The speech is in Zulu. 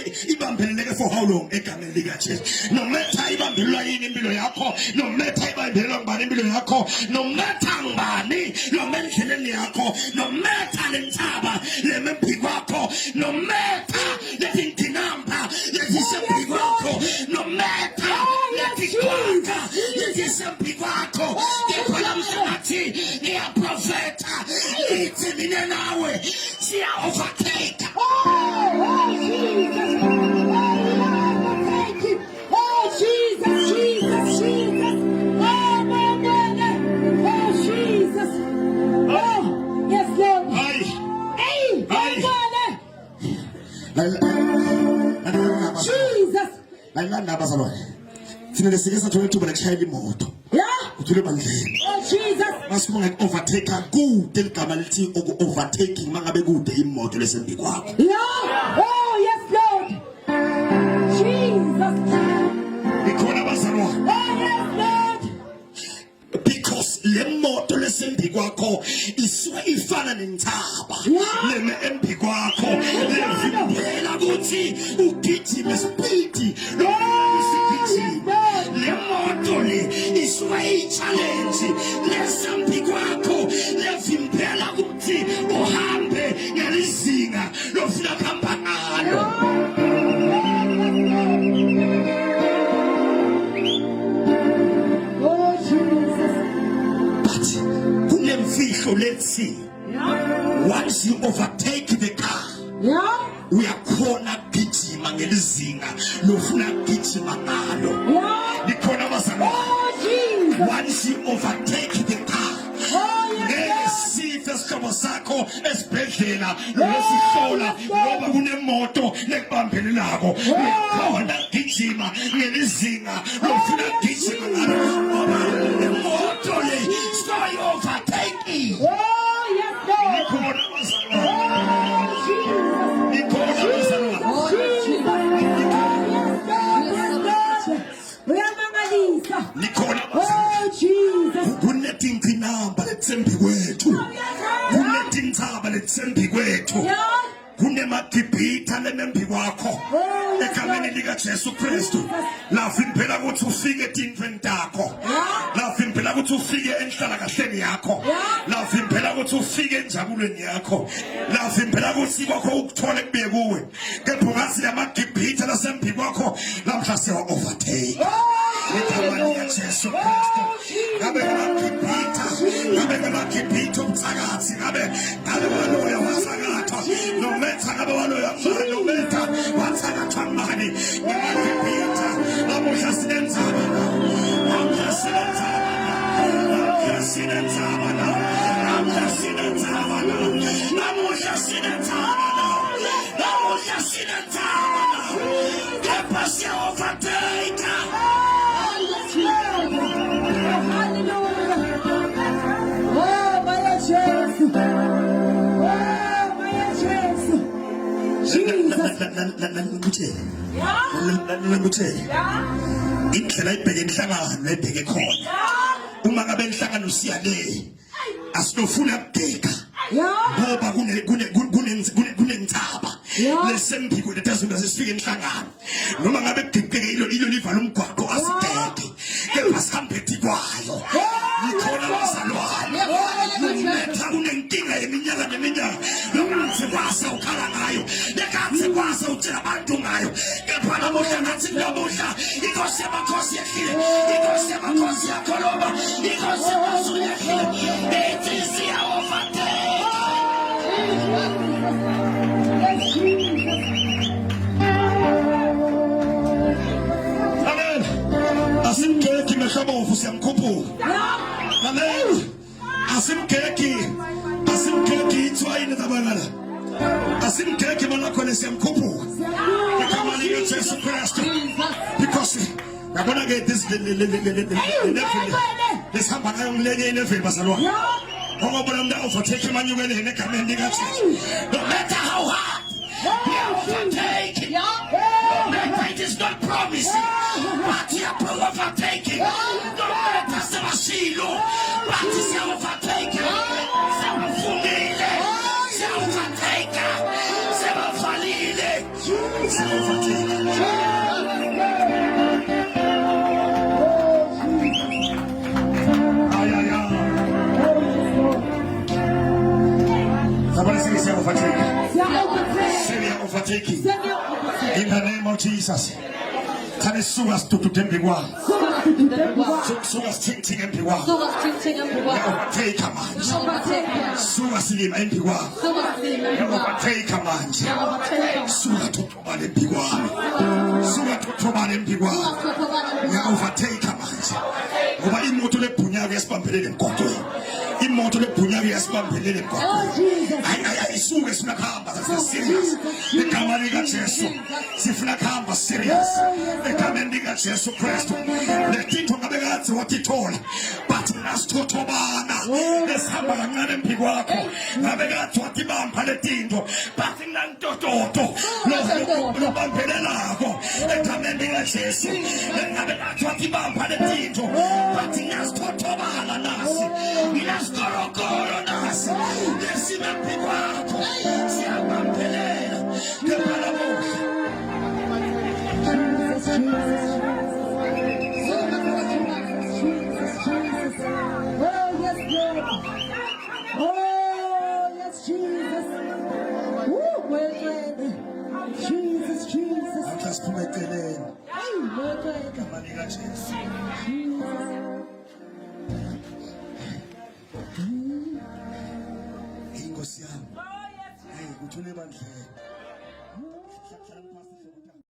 ibambeleleke for how long egameni likaJesu. No matter ibambelelwa yini impilo yakho, no matter ibambelelwa ngubani impilo yakho, no matter ngubani lo mendleleni yakho, no matter lentsaba lememphi kwakho, no matter letinkinamba lezisempi kwakho, no matter letikwaka lezisempi kwakho, ngikhola mhlathi ngiyaprofeta ithi mina nawe siya overtake. Ayilanda abazalwane. Thina lesikesa thola ithuba lokushayela imoto. Uthule bandleni. Jesus. Masibonga overtake kude ligama lithi overtaking mangabe kude imoto lesembi kwakho. Oh yes Lord. Jesus. Ikhona abazalwane. Oh yes Lord. Because le moto lesembi kwakho isuke ifana nentsaba. Leme embi kwakho levimbela ukuthi ugijime speed. Le moto le isuke challenge lesembi kwakho levimbela ukuthi uhambe ngelizinga lofuna kuhamba ngalo. Let's see. Once you overtake the car, we are corner gijima ngelizinga lofuna gijima ngalo. Nikhona bazalwane. Once you overtake the car, nesifo sakho esibhedlela lesihlola ngoba kunemoto lekubambelelako. Nikhona gijima ngelizinga lofuna gijima ngalo. Moto le stay overtaking. Oh yes Lord. Nikhona bazalwane. Oh Jesus. Kunetinkinamba letsembi kwethu. Kunetintsaba letsembi kwethu. Kunemadibhitha lemembi kwakho. Egameni likaJesu Kristu. Lavimbela ukuthi ufike etintweni takho. Lavimbela ukuthi ufike enhlalakahleni yakho. Lavimbela ukuthi ufike enjabulweni yakho. Lavimbela ukuthi kwakho ukuthole kubuye kuwe. Kepha ngathi lamadibhitha lasembi kwakho lamhla sewa overtake. Egameni likaJesu Kristu. Ngabe ngamadibhitha, ngabe ngamadibhitha umthakathi, ngabe waloya wasakatha. No matter ngabe waloya mfana, no matter wathakatha ngani. Ngamadibhitha namuhla sinenzaba na. Namuhla sinenzaba na. Namuhla sinenzaba na. Namuhla sinenzaba na. Namuhla sinenzaba na. Namuhla sinenzaba na. Kepha siya overtake. Indlela ibheke inhlangano ebheke khona uma ngabe inhlangano siyale asinofuna ukudeka ngoba kunentsaba lesembiko letazula sesifike inhlangano noma ngabe kudibeke ilo livala umgwaqo asideke kepha sihambethi kwayo nikhona bazalwane umetha kunenkinga yeminyaka neminyaka nokuthi kwase ukhala ngayo nekathe kwase utshela abantu ngayo kepha namuhla ngathi namuhla inkosi yamakhosi yehlile inkosi yamakhosi yakhuluma inkosi yamazulu yehlile ethi siya overtake. Amen. Asimkeki mehlobo siyamkhuphuka. Amen. Asimkeki ithwayini tabangala. Asimkeki mana khona siyamkhuphuka. Igama likaJesu Kristu. Because yabona ke this hamba ngayo ngileke level bazalwane. Ngoba bona umuntu overtake manyukele negameni likaJesu. No matter how hard you overtake. No matter it is not promising. But you are overtaking. No matter sebashilo. But you are overtaking. Sebafungile. Sebafalile. Somebody say overtaking. In the name of Jesus. Can you sue us to them be one? Sue us ting and be one. Overtake a man. Sue us in and be one. Overtake a man. Sue us to man and be one. Sue us to man and be one. Overtake a man. Over immortal punyarias pampelin koto. Immortal punyarias pampelin koto. I sue us nakamba serious. The Kamariga Chesu. Sifnakamba serious. The Kamendiga Chesu Presto. The Tito Nabegazzi what he told. But last Totobana. The Sabaran and Piguaco. Nabegazzi what the Bam Paletino. Batingan Toto. No Bampelanago. The Kamendiga Chesu. The Nabegazzi what the Bam Paletino. Patinas Totobana Nasi. Minas Corocoro Nasi. The Siman Piguaco. Siaman Pelena. The Palamos. Just to make it in. Hey,